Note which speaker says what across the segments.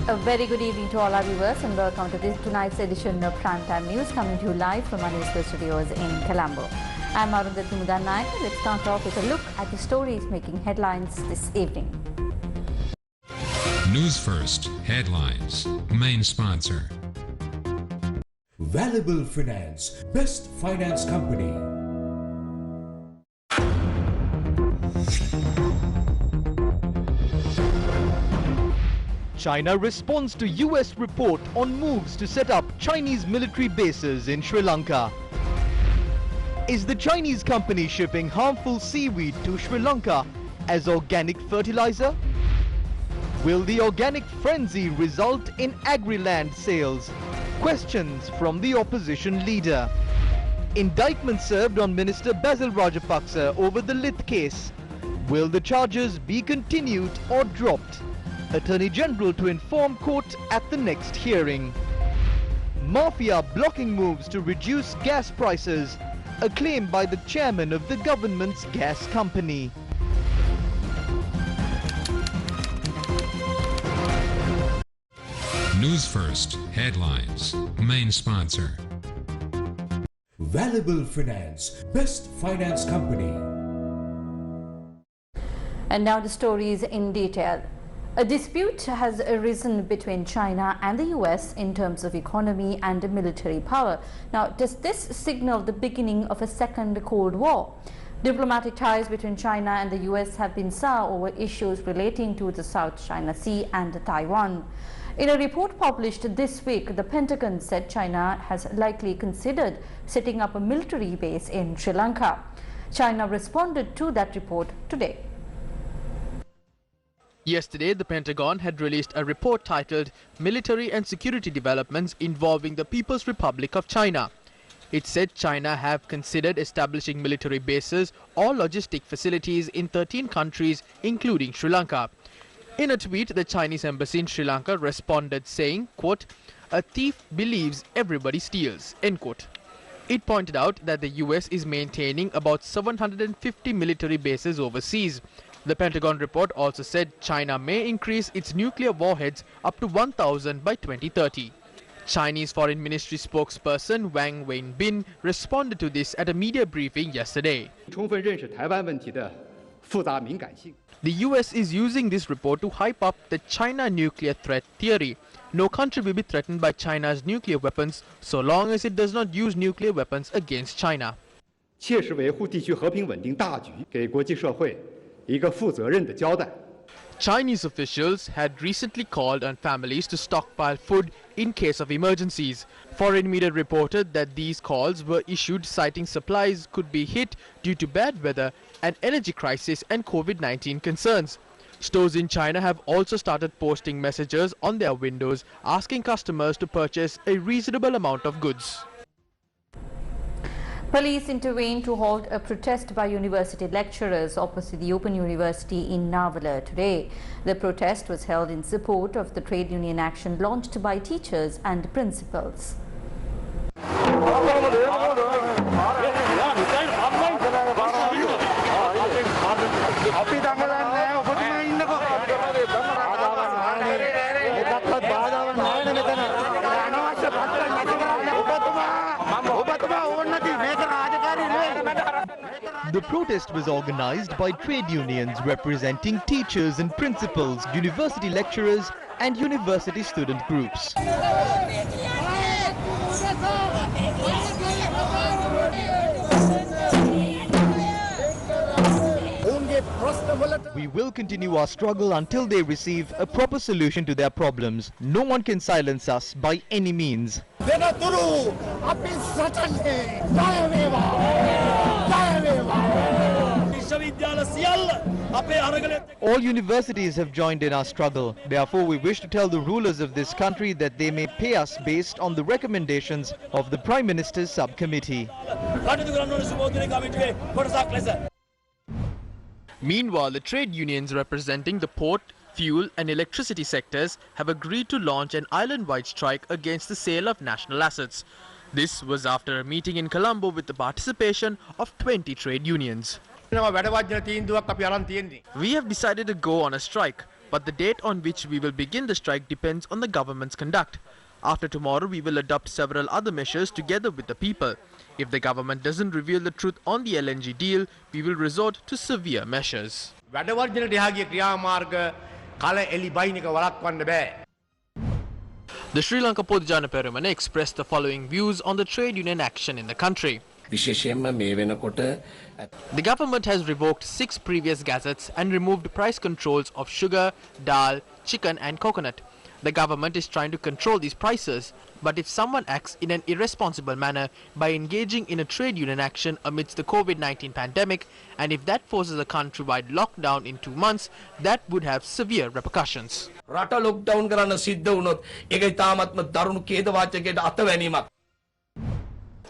Speaker 1: A very good evening to all our viewers and welcome to tonight's edition of Primetime News, coming to you live from our Newsfirst studios in Colombo. I'm Arundhati Mudannayak. Let's start off with a look at the stories making headlines this evening.
Speaker 2: News First Headlines. Main sponsor.
Speaker 3: Valuable Finance, best finance company.
Speaker 4: China responds to US report on moves to set up Chinese military bases in Sri Lanka. Is the Chinese company shipping harmful seaweed to Sri Lanka as organic fertilizer? Will the organic frenzy result in agri-land sales? Questions from the opposition leader. Indictment served on Minister Basil Rajapaksa over the Lith case. Will the charges be continued or dropped? Attorney General to inform court at the next hearing. Mafia blocking moves to reduce gas prices. A claim by the chairman of the government's gas company.
Speaker 2: News First Headlines. Main sponsor.
Speaker 3: Valuable Finance, best finance company.
Speaker 1: And now the stories in detail. A dispute has arisen between China and the US in terms of economy and military power. Now, does this signal the beginning of a second Cold War? Diplomatic ties between China and the US have been sour over issues relating to the South China Sea and Taiwan. In a report published this week, the Pentagon said China has likely considered setting up a military base in Sri Lanka. China responded to that report today.
Speaker 5: Yesterday, the Pentagon had released a report titled Military and Security Developments Involving the People's Republic of China. It said China have considered establishing military bases or logistic facilities in 13 countries, including Sri Lanka. In a tweet, the Chinese embassy in Sri Lanka responded saying, quote, "A thief believes everybody steals," end quote. It pointed out that the US is maintaining about 750 military bases overseas. The Pentagon report also said China may increase its nuclear warheads up to 1,000 by 2030. Chinese Foreign Ministry spokesperson Wang Wenbin responded to this at a media briefing yesterday. The US is using this report to hype up the China nuclear threat theory. No country will be threatened by China's nuclear weapons so long as it does not use nuclear weapons against China. Chinese officials had recently called on families to stockpile food in case of emergencies. Foreign media reported that these calls were issued citing supplies could be hit due to bad weather, an energy crisis and COVID-19 concerns. Stores in China have also started posting messages on their windows asking customers to purchase a reasonable amount of goods.
Speaker 1: Police intervened to halt a protest by university lecturers opposite the Open University in Navala today. The protest was held in support of the trade union action launched by teachers and principals.
Speaker 4: The protest was organized by trade unions representing teachers and principals, university lecturers and university student groups. We will continue our struggle until they receive a proper solution to their problems. No one can silence us by any means. All universities have joined in our struggle. Therefore, we wish to tell the rulers of this country that they may pay us based on the recommendations of the Prime Minister's subcommittee.
Speaker 5: Meanwhile, the trade unions representing the port, fuel and electricity sectors have agreed to launch an island-wide strike against the sale of national assets. This was after a meeting in Colombo with the participation of 20 trade unions. We have decided to go on a strike, But the date on which we will begin the strike depends on the government's conduct. After tomorrow, we will adopt several other measures together with the people. If the government doesn't reveal the truth on the LNG deal, we will resort to severe measures. The Sri Lanka Podujana Peramana expressed the following views on the trade union action in the country. The government has revoked 6 previous gazettes and removed price controls of sugar, dal, chicken and coconut. The government is trying to control these prices, but if someone acts in an irresponsible manner by engaging in a trade union action amidst the COVID-19 pandemic, and if that forces a countrywide lockdown in 2 months, that would have severe repercussions.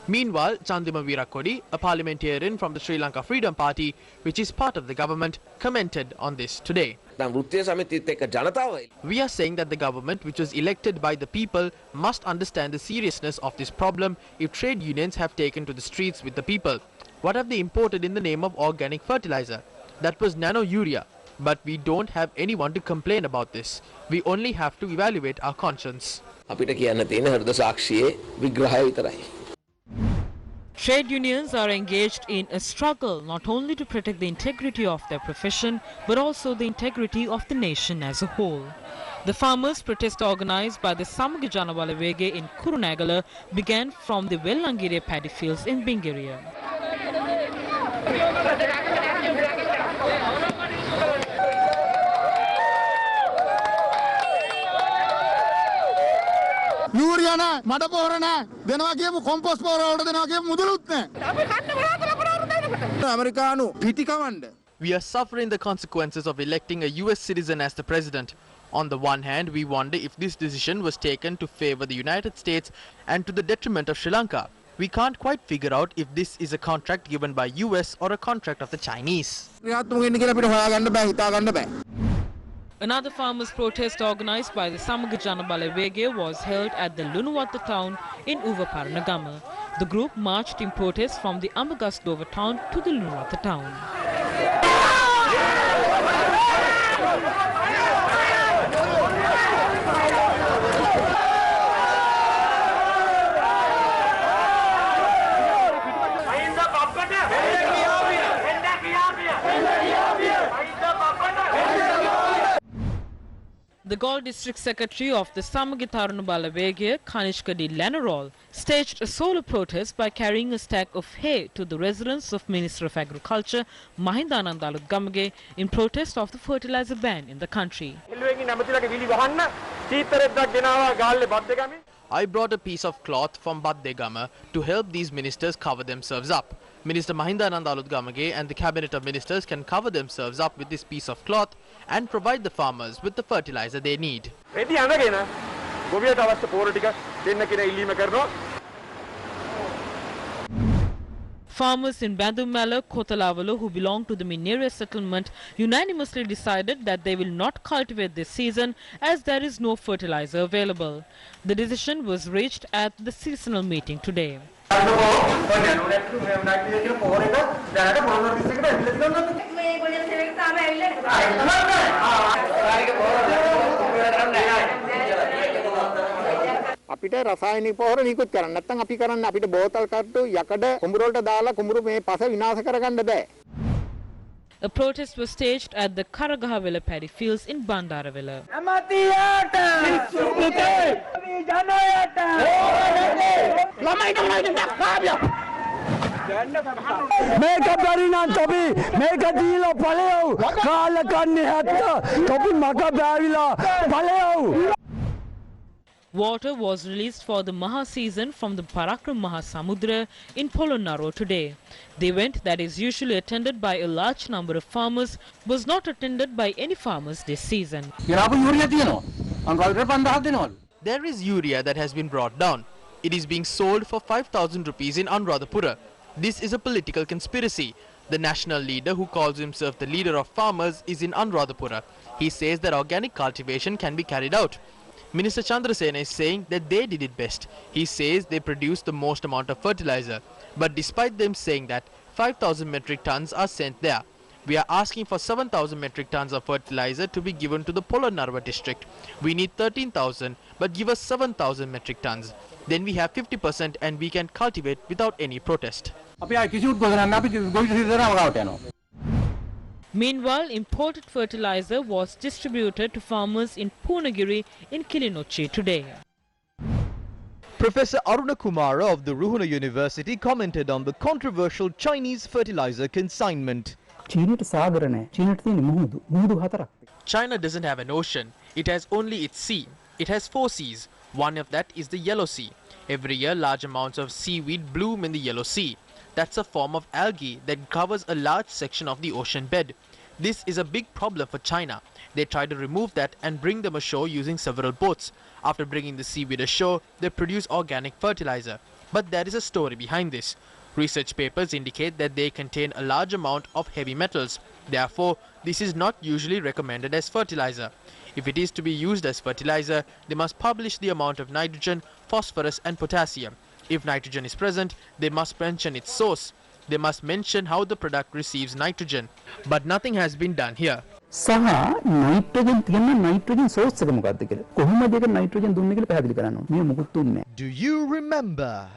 Speaker 5: Meanwhile, Chandima Virakodi, a parliamentarian from the Sri Lanka Freedom Party, which is part of the government, commented on this today. We are saying that the government, which was elected by the people, must understand the seriousness of this problem if trade unions have taken to the streets with the people. What have they imported in the name of organic fertilizer? That was nano-urea. But we don't have anyone to complain about this. We only have to evaluate our conscience.
Speaker 6: Trade unions are engaged in a struggle not only to protect the integrity of their profession but also the integrity of the nation as a whole. The farmers' protest organised by the Samaga Jana Balawege in Kurunegala began from the Wellangire paddy fields in Bingaria.
Speaker 7: Urea නැහැ මඩ පොහොර නැහැ දෙනවා කියමු compost පොහොර වලට දෙනවා කියමු මුදලුත් නැහැ අපි කන්න බලාපොරොත්තු ඇමරිකානු පිටි කවන්න.
Speaker 5: We are suffering the consequences of electing a US citizen as the president. On the one hand, we wonder if this decision was taken to favor the United States and to the detriment of Sri Lanka. We can't quite figure out if this is a contract given by US or a contract of the Chinese.
Speaker 6: Another farmers' protest organised by the Samaga Jana Balawege was held at the Lunuwata town in Uvaparanagama. The group marched in protest from the Amagastova town to the Lunuwata town. The Galle District Secretary of the Samaga Taruna Balawege, Kanishkadi Lanarol, staged a solo protest by carrying a stack of hay to the residence of Minister of Agriculture, Mahindanandalut Gamage, in protest of the fertilizer ban in the country.
Speaker 5: I brought a piece of cloth from Baddegama to help these ministers cover themselves up. Minister Mahindanandalut Gamage and the cabinet of ministers can cover themselves up with this piece of cloth and provide the farmers with the fertilizer they need.
Speaker 6: Farmers in Bandumala, Kotalavalu, who belong to the Mineria settlement, unanimously decided that they will not cultivate this season as there is no fertilizer available. The decision was reached at the seasonal meeting today.
Speaker 7: අපිට රසායනික පොහොර නිකුත් කරන්න නැත්නම් අපි කරන්නේ අපිට බෝතල් කට්ටු යකඩ කුඹුර වලට දාලා කුඹුරු මේ පස විනාශ කරගන්න බෑ.
Speaker 6: A protest was staged at the Karagahavela paddy fields in Bandaravilla. Water was released for the Maha season from the Parakram Mahasamudra in Polonnaruwa today. The event that is usually attended by a large number of farmers was not attended by any farmers this season.
Speaker 5: There is urea that has been brought down. It is being sold for 5,000 rupees in Anuradhapura. This is a political conspiracy. The national leader, who calls himself the leader of farmers, is in Anuradhapura. He says that organic cultivation can be carried out. Minister Chandrasena is saying that they did it best. He says they produced the most amount of fertilizer. But despite them saying that, 5,000 metric tons are sent there. We are asking for 7,000 metric tons of fertilizer to be given to the Polonnaruwa district. We need 13,000, but give us 7,000 metric tons. Then we have 50% and we can cultivate without any protest.
Speaker 6: Meanwhile, imported fertilizer was distributed to farmers in Punagiri in Kilinochchi today.
Speaker 4: Professor Aruna Kumara of the Ruhuna University commented on the controversial Chinese fertilizer consignment.
Speaker 5: China doesn't have an ocean. It has only its sea. It has 4 seas. One of that is the Yellow Sea. Every year, large amounts of seaweed bloom in the Yellow Sea. That's a form of algae that covers a large section of the ocean bed. This is a big problem for China. They try to remove that and bring them ashore using several boats. After bringing the seaweed ashore, they produce organic fertilizer. But there is a story behind this. Research papers indicate that they contain a large amount of heavy metals. Therefore, this is not usually recommended as fertilizer. If it is to be used as fertilizer, they must publish the amount of nitrogen, phosphorus and potassium. If nitrogen is present, they must mention its source. They must mention how the product receives nitrogen. But nothing has been done here.
Speaker 4: Do you remember?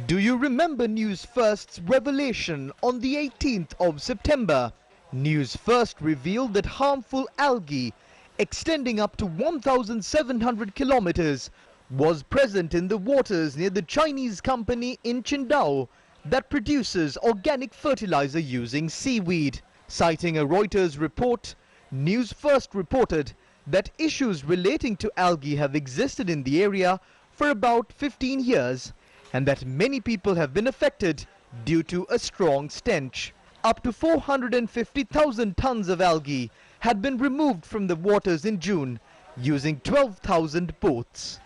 Speaker 4: Do you remember News First's revelation on the 18th of September? News First revealed that harmful algae extending up to 1,700 kilometers was present in the waters near the Chinese company in Qingdao that produces organic fertilizer using seaweed. Citing a Reuters report, News First reported that issues relating to algae have existed in the area for about 15 years and that many people have been affected due to a strong stench. Up to 450,000 tons of algae had been removed from the waters in June using 12,000 boats.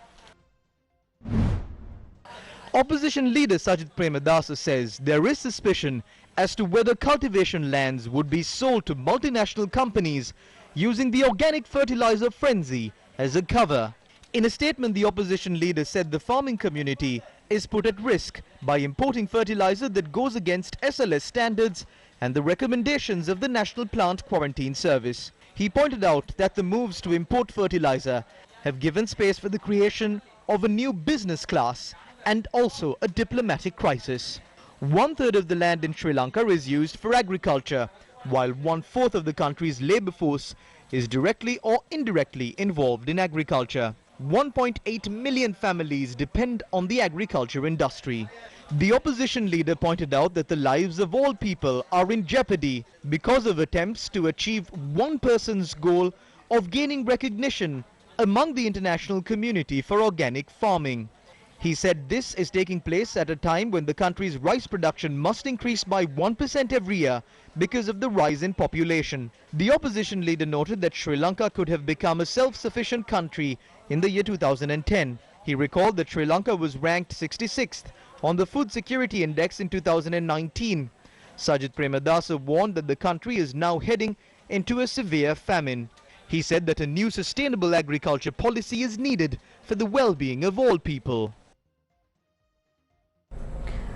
Speaker 4: Opposition leader Sajid Premadasa says there is suspicion as to whether cultivation lands would be sold to multinational companies using the organic fertilizer frenzy as a cover. In a statement, the opposition leader said the farming community is put at risk by importing fertilizer that goes against SLS standards and the recommendations of the National Plant Quarantine Service. He pointed out that the moves to import fertilizer have given space for the creation of a new business class and also a diplomatic crisis. 1/3 of the land in Sri Lanka is used for agriculture, while 1/4 of the country's labor force is directly or indirectly involved in agriculture. 1.8 million families depend on the agriculture industry. The opposition leader pointed out that the lives of all people are in jeopardy because of attempts to achieve one person's goal of gaining recognition among the international community for organic farming. He said this is taking place at a time when the country's rice production must increase by 1% every year because of the rise in population. The opposition leader noted that Sri Lanka could have become a self-sufficient country in the year 2010. He recalled that Sri Lanka was ranked 66th on the Food Security Index in 2019. Sajid Premadasa warned that the country is now heading into a severe famine. He said that a new sustainable agriculture policy is needed for the well-being of all people.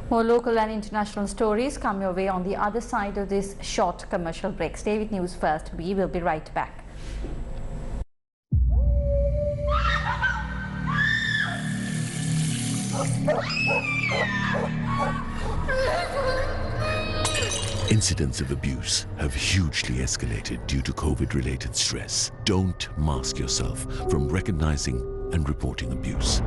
Speaker 1: More local and international stories come your way on the other side of this short commercial break. Stay with News First. We will be right back.
Speaker 8: Incidents of abuse have hugely escalated due to COVID-related stress. Don't mask yourself from recognizing and reporting abuse.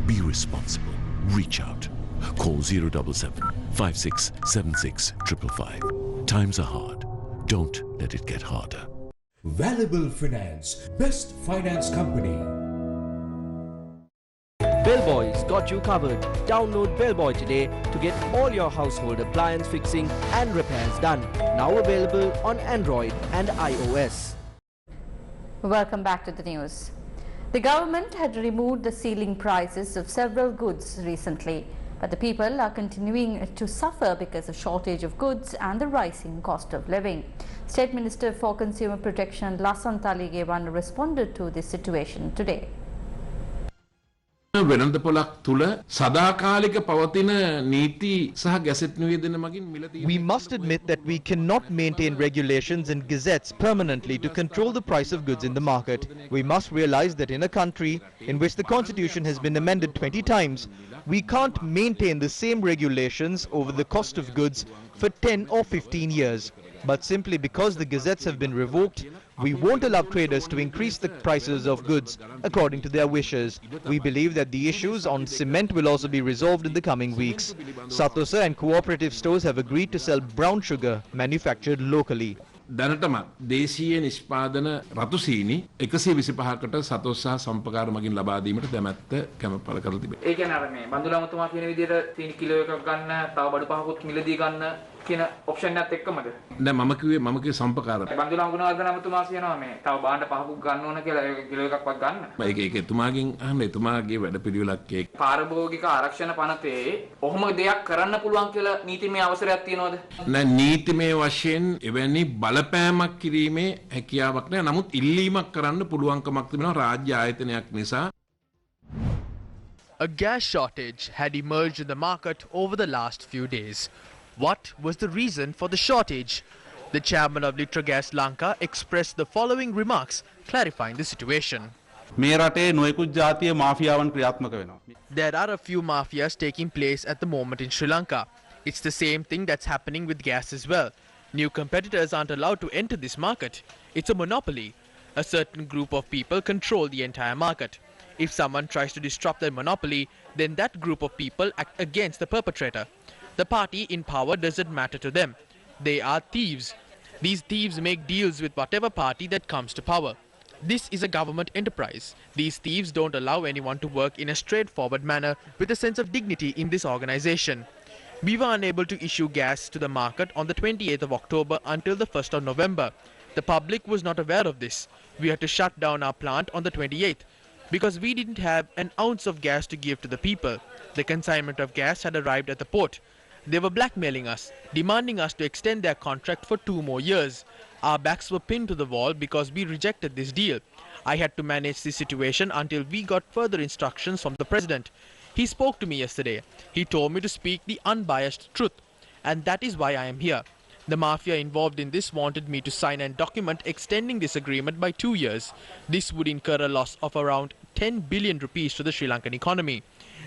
Speaker 8: Be responsible. Reach out. Call 077 5676 555. Times are hard. Don't let it get harder.
Speaker 3: Valuable Finance, best finance company.
Speaker 9: Bellboy's got you covered. Download Bellboy today to get all your household appliance fixing and repairs done. Now available on Android and iOS.
Speaker 1: Welcome back to the news. The government had removed the ceiling prices of several goods recently, but the people are continuing to suffer because of shortage of goods and the rising cost of living. State Minister for Consumer Protection Lasantha Ligewan responded to this situation today.
Speaker 10: වෙළඳ පොලක් තුල සදාකාලික පවතින නීති සහ gazette නිවේදන මගින් මිල
Speaker 4: We must admit that we cannot maintain regulations and gazettes permanently to control the price of goods in the market. We must realize that in a country in which the constitution has been amended 20 times, we can't maintain the same regulations over the cost of goods for 10 or 15 years. But simply because the gazettes have been revoked, we won't allow traders to increase the prices of goods according to their wishes. We believe that the issues on cement will also be resolved in the coming weeks. Satosa and cooperative stores have agreed to sell brown sugar manufactured locally.
Speaker 10: දැනටමත් දේශීය නිෂ්පාදන රතු සීනි 125කට සතොස් සහ සම්පකාර මගින් ලබා දීමට දැමැත්ත කැමපල කරලා තිබේ.
Speaker 11: ඒ කියන්නේ අර මේ බන්දුලාමතුමා කියන විදිහට සීනි කිලෝ එකක් ගන්න, තව බඩු පහකුත් මිලදී ගන්න කියන ඔප්ෂන් එකත් එක්කමද?
Speaker 10: නෑ මම කිව්වේ සම්පකාර.
Speaker 11: බන්දුලාම ගුණවර්ධනමතුමා කියනවා මේ තව බාණ්ඩ පහකුත් ගන්න ඕන කියලා කිලෝ එකක්වත් ගන්න.
Speaker 10: ඒක එතුමාගෙන් අහන්න එතුමාගේ වැඩපිළිවෙලක් ඒක.
Speaker 11: පාරිභෝගික ආරක්ෂණ පනතේ ඔහොම දෙයක් කරන්න පුළුවන් කියලා නීතිමය අවසරයක් තියෙනවද?
Speaker 10: නෑ නීතිමය වශයෙන් එවැනි බලපෑමක් කිරීමේ හැකියාවක් නෑ. නමුත් ඉල්ලීමක් කරන්න පුළුවන්කමක් තිබෙනවා රාජ්‍ය ආයතනයක් නිසා.
Speaker 5: A gas shortage had emerged in the market over the last few days. What was the reason for the shortage? The chairman of Litragas Lanka expressed the following remarks, clarifying the situation.
Speaker 12: There
Speaker 5: are a few mafias taking place at the moment in Sri Lanka. It's the same thing that's happening with gas as well. New competitors aren't allowed to enter this market. It's a monopoly. A certain group of people control the entire market. If someone tries to disrupt that monopoly, then that group of people act against the perpetrator. The party in power doesn't matter to them. They are thieves. These thieves make deals with whatever party that comes to power. This is a government enterprise. These thieves don't allow anyone to work in a straightforward manner with a sense of dignity in this organization. We were unable to issue gas to the market on the 28th of October until the 1st of November. The public was not aware of this. We had to shut down our plant on the 28th because we didn't have an ounce of gas to give to the people. The consignment of gas had arrived at the port. They were blackmailing us, demanding us to extend their contract for 2 more years. Our backs were pinned to the wall because we rejected this deal. I had to manage this situation until we got further instructions from the president. He spoke to me yesterday. He told me to speak the unbiased truth, and that is why I am here. The mafia involved in this wanted me to sign a document extending this agreement by 2 years. This would incur a loss of around 10 billion rupees to the Sri Lankan economy.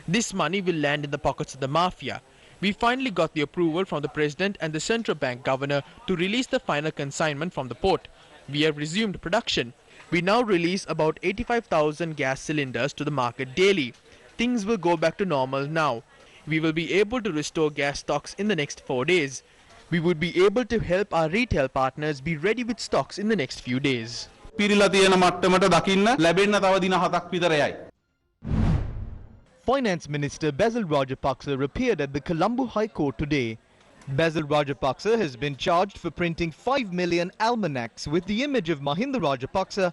Speaker 5: This money will land in the pockets of the mafia. We finally got the approval from the president and the central bank governor to release the final consignment from the port. We have resumed production. We now release about 85,000 gas cylinders to the market daily. Things will go back to normal now. We will be able to restore gas stocks in the next 4 days. We would be able to help our retail partners be ready with stocks in the next few days.
Speaker 4: Finance Minister Basil Rajapaksa appeared at the Colombo High Court today. Basil Rajapaksa has been charged for printing 5 million almanacs with the image of Mahinda Rajapaksa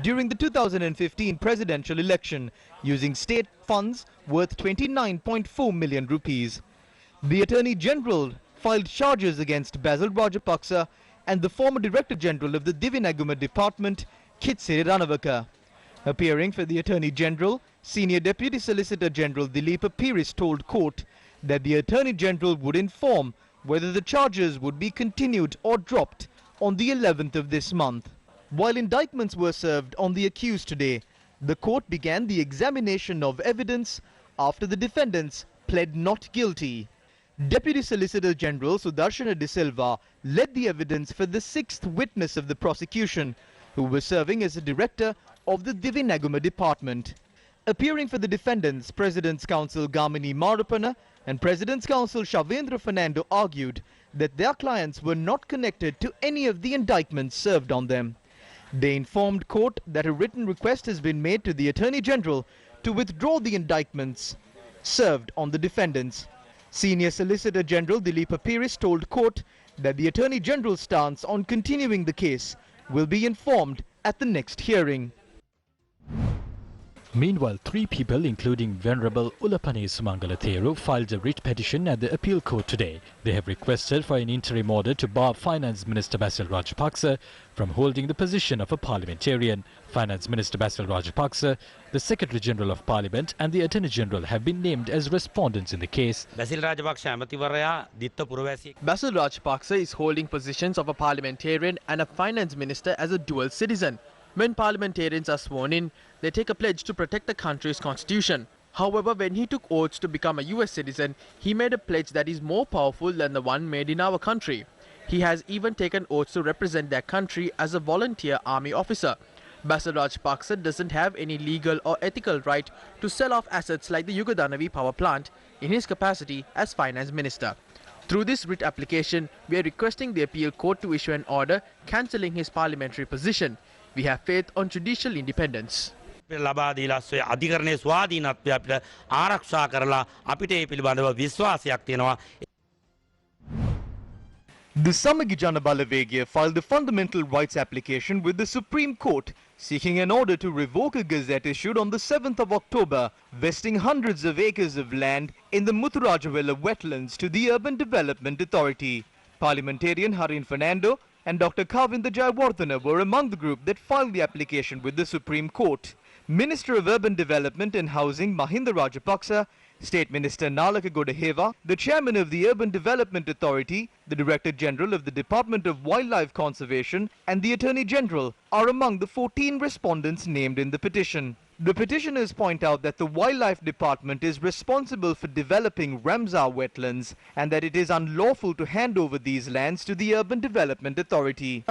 Speaker 4: during the 2015 presidential election using state funds worth 29.4 million rupees. The Attorney General filed charges against Basil Rajapaksa and the former Director General of the Divinaguma Department, Kitsiri Ranavaka. Appearing for the Attorney General, Senior Deputy Solicitor General Dileepa Piris told court that the Attorney General would inform whether the charges would be continued or dropped on the 11th of this month. While indictments were served on the accused today, the court began the examination of evidence after the defendants pled not guilty. Deputy Solicitor General Sudarshana De Silva led the evidence for the 6th witness of the prosecution, who was serving as the director of the Divinaguma Department. Appearing for the defendants, President's Counsel Gamini Marupana and President's Counsel Shavendra Fernando argued that their clients were not connected to any of the indictments served on them. They informed court that a written request has been made to the Attorney General to withdraw the indictments served on the defendants. Senior Solicitor General Dileepa Piris told court that the Attorney General's stance on continuing the case will be informed at the next hearing.
Speaker 12: Meanwhile, 3 people, including Venerable Ulapane Sumangala Theru, filed a writ petition at the appeal court today. They have requested for an interim order to bar Finance Minister Basil Rajapaksa from holding the position of a parliamentarian. Finance Minister Basil Rajapaksa, the Secretary General of Parliament and the Attorney General have been named as respondents in the case.
Speaker 5: Basil Rajapaksa is holding positions of a parliamentarian and a finance minister as a dual citizen. When parliamentarians are sworn in, they take a pledge to protect the country's constitution. However, when he took oaths to become a US citizen, he made a pledge that is more powerful than the one made in our country. He has even taken oaths to represent their country as a volunteer army officer. Basil Rajapaksa doesn't have any legal or ethical right to sell off assets like the Yugadanavi power plant in his capacity as finance minister. Through this writ application, we are requesting the appeal court to issue an order cancelling his parliamentary position. We have faith on judicial independence.
Speaker 4: The Samagi Jana Balawegya filed a fundamental rights application with the Supreme Court seeking an order to revoke a gazette issued on the 7th of October vesting hundreds of acres of land in the Mutturajawala wetlands to the Urban Development Authority. Parliamentarian Harin Fernando and Dr. Kavinda Jayawardena were among the group that filed the application with the Supreme Court. Minister of Urban Development and Housing Mahinda Rajapaksa, State Minister Nalaka Godaheva, the Chairman of the Urban Development Authority, the Director General of the Department of Wildlife Conservation and the Attorney General are among the 14 respondents named in the petition. The petitioners point out that the Wildlife Department is responsible for developing Ramsar wetlands and that it is unlawful to hand over these lands to the Urban Development Authority.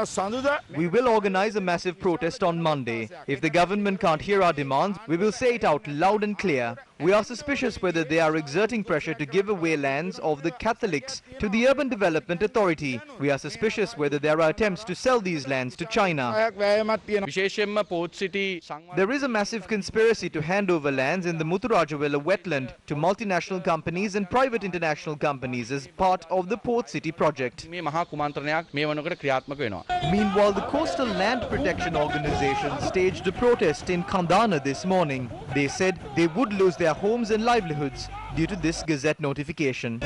Speaker 4: We will organize a massive protest on Monday. If the government can't hear our demands, we will say it out loud and clear. We are suspicious whether they are exerting pressure to give away lands of the Catholics to the Urban Development Authority. We are suspicious whether there are attempts to sell these lands to China. There is a massive conspiracy to hand over lands in the Mutturajawala wetland to multinational companies and private international companies as part of the Port City project. Meanwhile, the Coastal Land Protection Organization staged a protest in Kandana this morning. They said they would lose their homes and livelihoods due to this Gazette notification.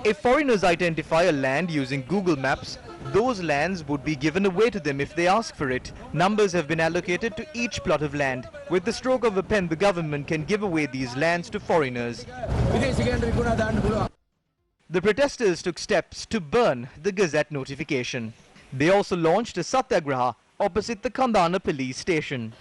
Speaker 4: If foreigners identify a land using Google Maps, those lands would be given away to them if they ask for it. Numbers have been allocated to each plot of land. With the stroke of a pen, the government can give away these lands to foreigners. The protesters took steps to burn the Gazette notification. They also launched a satyagraha opposite the Kandana police station.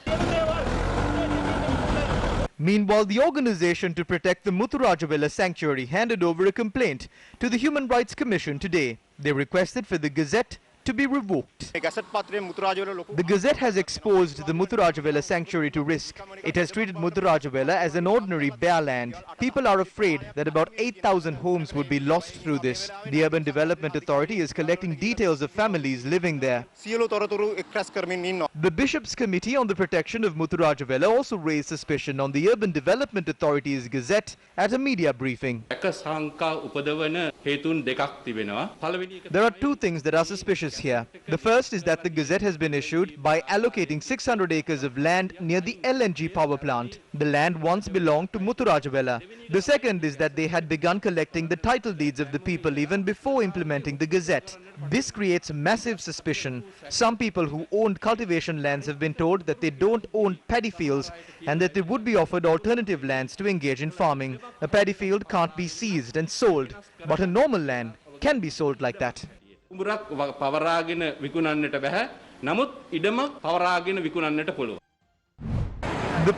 Speaker 4: Meanwhile, the organization to protect the Mutturajawala sanctuary handed over a complaint to the Human Rights Commission today. They requested for the Gazette to be revoked. The Gazette has exposed the Mutturajawala sanctuary to risk. It has treated Mutturajawala as an ordinary bare land. People are afraid that about 8,000 homes would be lost through this. The Urban Development Authority is collecting details of families living there. The Bishops' Committee on the Protection of Mutturajawala also raised suspicion on the Urban Development Authority's Gazette at a media briefing. There are two things that are suspicious here. The first is that the Gazette has been issued by allocating 600 acres of land near the LNG power plant. The land once belonged to Mutturajawala. The second is that they had begun collecting the title deeds of the people even before implementing the Gazette. This creates massive suspicion. Some people who owned cultivation lands have been told that they don't own paddy fields and that they would be offered alternative lands to engage in farming. A paddy field can't be seized and sold, but a normal land can be sold like that. The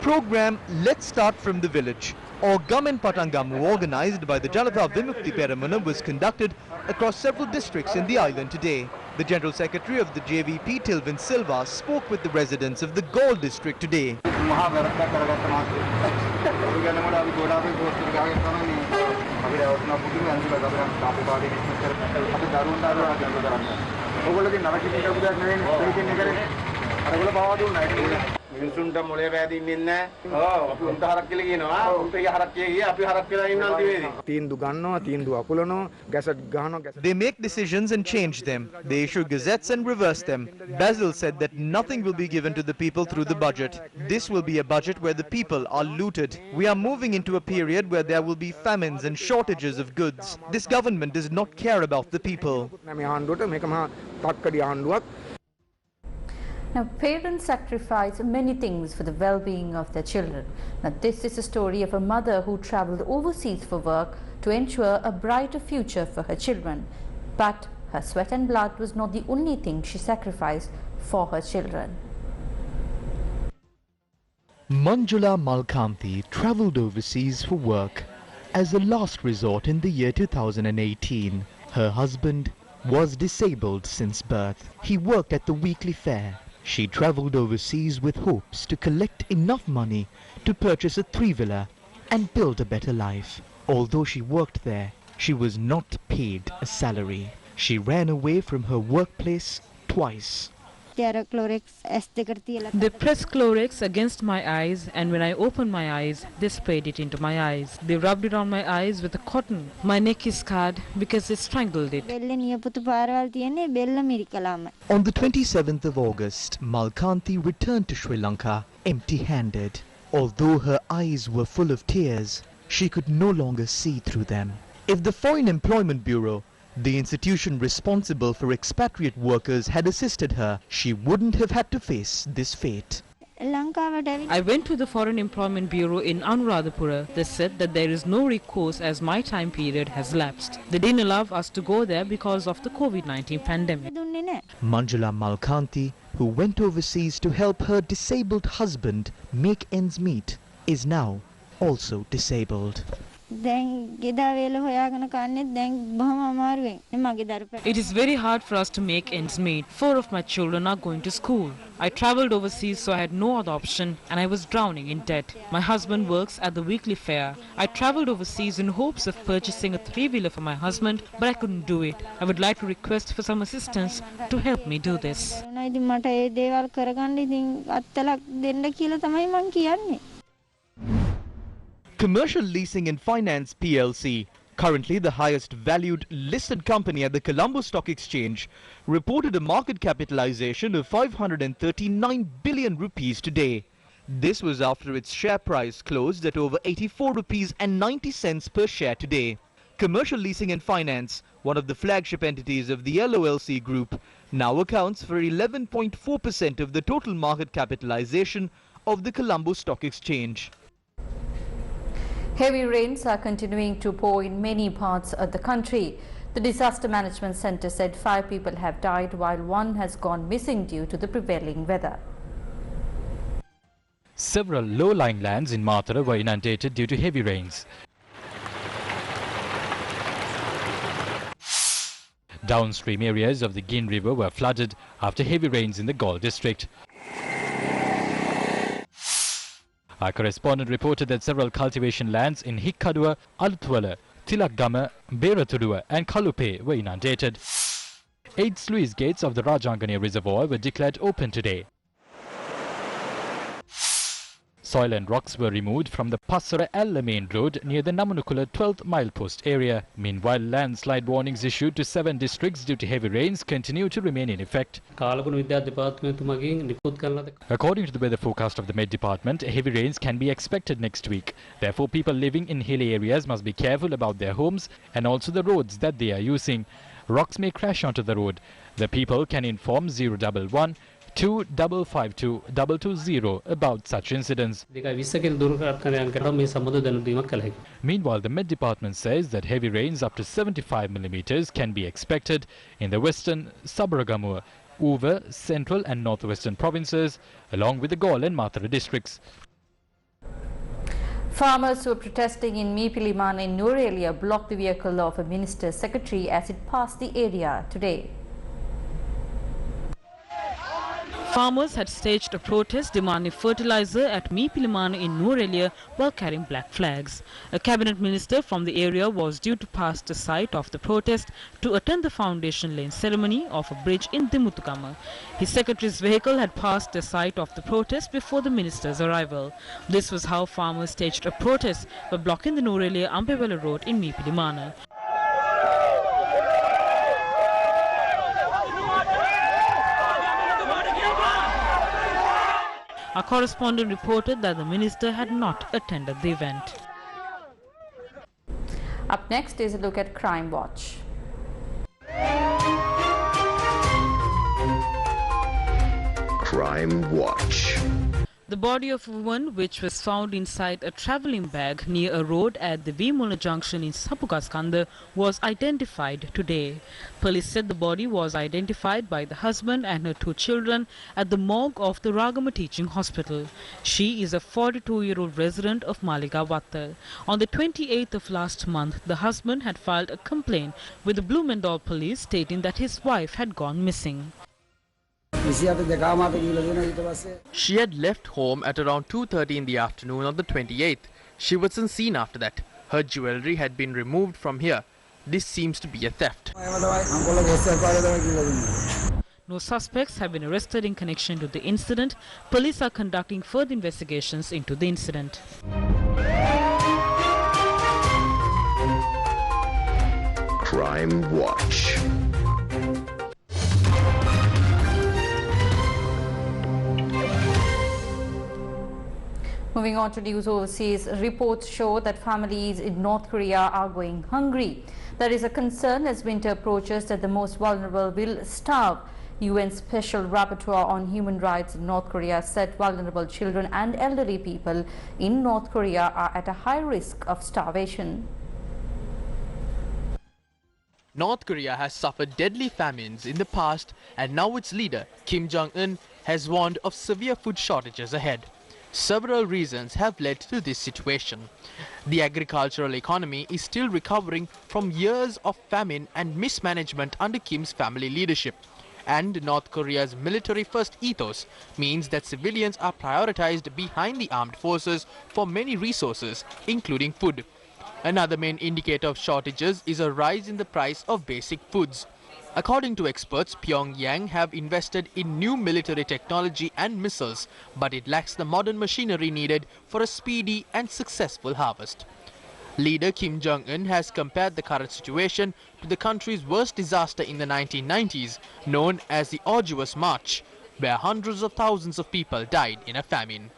Speaker 4: program Let's Start from the Village, or Gamen Patangamu, organized by the Janata Vimukti Peramana, was conducted across several districts in the island today. The General Secretary of the JVP, Tilvin Silva, spoke with the residents of the Gaul district today.
Speaker 7: මිනිසුන්ට මොලේ වැදින්නේ නැහැ. ඔව් අපි උන්ට හරක් කියලා කියනවා. උන්ට හරක් කිය අපි හරක් කියලා ඉන්නවා දිවේදී. තීන්දුව ගන්නවා, තීන්දුව අකුලනවා, ගැසට් ගහනවා.
Speaker 4: They make decisions and change them. They issue gazettes and reverse them. Basil said that nothing will be given to the people through the budget. This will be a budget where the people are looted. We are moving into a period where there will be famines and shortages of goods. This government does not care about the people.
Speaker 1: Now, parents sacrifice many things for the well-being of their children. Now, this is a story of a mother who travelled overseas for work to ensure a brighter future for her children. But her sweat and blood was not the only thing she sacrificed for her children.
Speaker 4: Manjula Malkanthi travelled overseas for work as a last resort in the year 2018. Her husband was disabled since birth. He worked at the weekly fair. She travelled overseas with hopes to collect enough money to purchase a three-wheeler and build a better life. Although she worked there, she was not paid a salary. She ran away from her workplace twice.
Speaker 13: They
Speaker 6: pressed Chlorix against my eyes, and when I opened my eyes, they sprayed it into my eyes. They rubbed it on my eyes with a cotton. My neck is scarred because they strangled it.
Speaker 4: On the 27th of August, Malkanthi returned to Sri Lanka empty-handed. Although her eyes were full of tears, she could no longer see through them. If the Foreign Employment Bureau, the institution responsible for expatriate workers, had assisted her, she wouldn't have had to face this fate.
Speaker 6: I went to the Foreign Employment Bureau in Anuradhapura. They said that there is no recourse as my time period has lapsed. They didn't allow us to go there because of the COVID-19 pandemic.
Speaker 4: Manjula Malkanthi, who went overseas to help her disabled husband make ends meet, is now also disabled.
Speaker 6: It is very hard for us to make ends meet. 4 of my children are going to school. I travelled overseas, so I had no other option, and I was drowning in debt. My husband works at the weekly fair. I travelled overseas in hopes of purchasing a three-wheeler for my husband, but I couldn't do it. I would like to request for some assistance to help me do this.
Speaker 4: Commercial Leasing and Finance PLC, currently the highest valued listed company at the Colombo Stock Exchange, reported a market capitalization of 539 billion rupees today. This was after its share price closed at over 84 rupees and 90 cents per share today. Commercial Leasing and Finance, one of the flagship entities of the LOLC group, now accounts for 11.4% of the total market capitalization of the Colombo Stock Exchange.
Speaker 1: Heavy rains are continuing to pour in many parts of the country. The Disaster Management Centre said 5 people have died while 1 has gone missing due to the prevailing weather.
Speaker 12: Several low-lying lands in Mathura were inundated due to heavy rains. Downstream areas of the Gin River were flooded after heavy rains in the Galle district. Our correspondent reported that several cultivation lands in Hikkadua, Alutwala, Tilakgama, Beratuduwa and Kalupe were inundated. 8 sluice gates of the Rajangani Reservoir were declared open today. Soil and rocks were removed from the Passara Alla main road near the Namanukula 12th milepost area. Meanwhile, landslide warnings issued to 7 districts due to heavy rains continue to remain in effect. According to the weather forecast of the Met Department, heavy rains can be expected next week. Therefore, people living in hilly areas must be careful about their homes and also the roads that they are using. Rocks may crash onto the road. The people can inform 011 2552 220 about such incidents. Meanwhile, the Met Department says that heavy rains up to 75 millimeters can be expected in the western Sabaragamuwa, Uva, central and northwestern provinces, along with the Galle and Mathura districts.
Speaker 1: Farmers who were protesting in Mipiliman in Nurelia blocked the vehicle of a minister's secretary as it passed the area today.
Speaker 6: Farmers had staged a protest demanding fertilizer at Mipilimana in Nuwara while carrying black flags. A cabinet minister from the area was due to pass the site of the protest to attend the foundation laying ceremony of a bridge in Dimutukama. His secretary's vehicle had passed the site of the protest before the minister's arrival. This was how farmers staged a protest by blocking the Nuwara-Ambewala road in Mipilimana. Our correspondent reported that the minister had not attended the event.
Speaker 1: Up next is a look at Crime Watch.
Speaker 13: Crime Watch.
Speaker 6: The body of a woman, which was found inside a travelling bag near a road at the Vimula junction in Sapukaskanda, was identified today. Police said the body was identified by the husband and her 2 children at the morgue of the Ragama Teaching Hospital. She is a 42-year-old resident of Maligawatta. On the 28th of last month, the husband had filed a complaint with the Blumendal police stating that his wife had gone missing.
Speaker 5: She had left home at around 2:30 in the afternoon on the 28th. She wasn't seen after that. Her jewellery had been removed from here. This seems to be a theft.
Speaker 6: No suspects have been arrested in connection to the incident. Police are conducting further investigations into the incident.
Speaker 13: Crime Watch.
Speaker 1: Moving on to news overseas, reports show that families in North Korea are going hungry. There is a concern as winter approaches that the most vulnerable will starve. UN Special Rapporteur on Human Rights in North Korea said vulnerable children and elderly people in North Korea are at a high risk of starvation.
Speaker 5: North Korea has suffered deadly famines in the past, and now its leader, Kim Jong-un, has warned of severe food shortages ahead. Several reasons have led to this situation. The agricultural economy is still recovering from years of famine and mismanagement under Kim's family leadership. And North Korea's military-first ethos means that civilians are prioritized behind the armed forces for many resources, including food. Another main indicator of shortages is a rise in the price of basic foods. According to experts, Pyongyang have invested in new military technology and missiles, but it lacks the modern machinery needed for a speedy and successful harvest. Leader Kim Jong-un has compared the current situation to the country's worst disaster in the 1990s, known as the Arduous March, where hundreds of thousands of people died in a famine.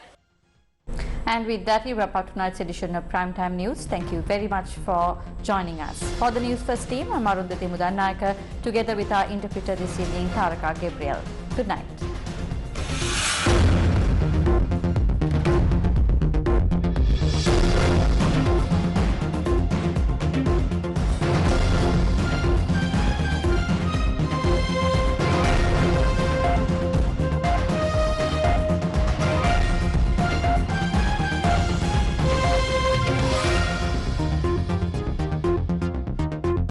Speaker 1: And with that, we wrap up tonight's edition of Primetime News. Thank you very much for joining us. For the Newsfirst team, I'm Arundhati Mudanayaka, together with our interpreter this evening, Taraka Gabriel. Good night.